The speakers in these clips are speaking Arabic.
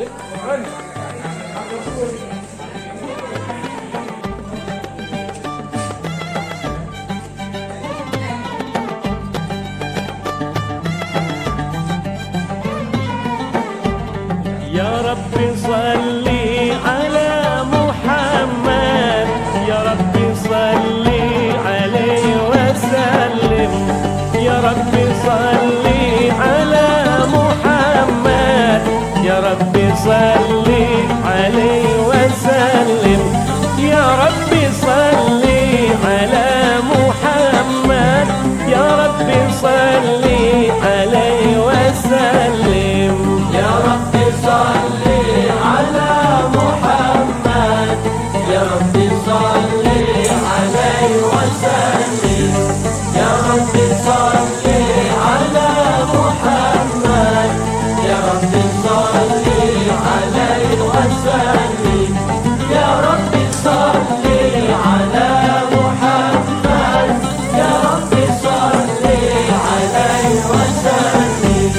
يا رب صلي على محمد، يا رب صلي عليه وسلم، يا رب صلي على محمد، يا رب صلي عليه وسلم، يا رب صلي على محمد، يا رب صلي عليه وسلم، يا رب صلي على محمد، يا رب صلي عليه وسلم، يا رب صلي على محمد، يا رب صلي عليه وسلم، يا رب صلي على محمد، يا رب صلي عليه وسلم.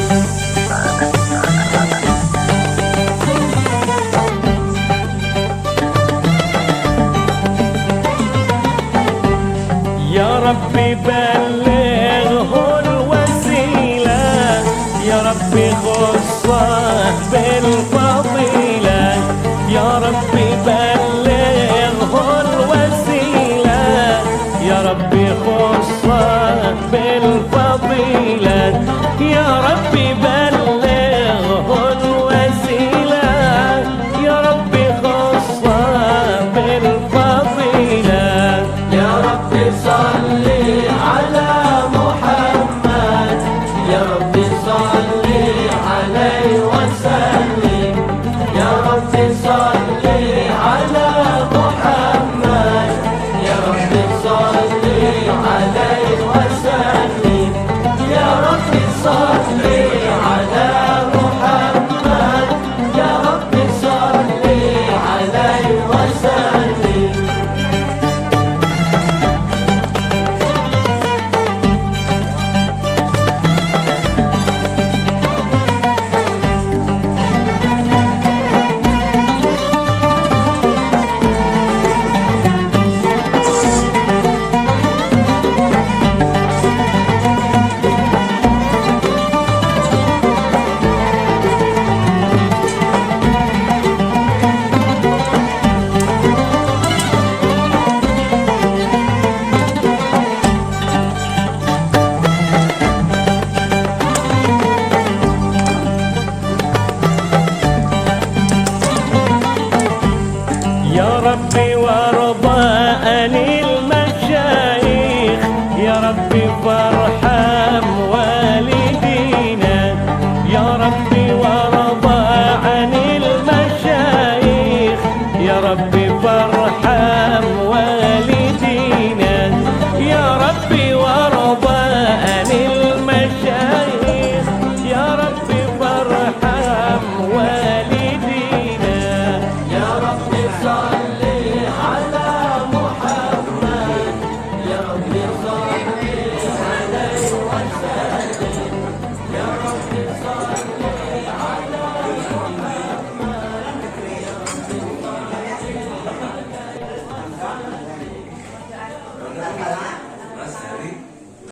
يا رب بلغه الوسيلة، يا رب خصه بالفضيلة، يا رب بلغه الوسيلة، يا رب خصه بالفضيلة، يا رب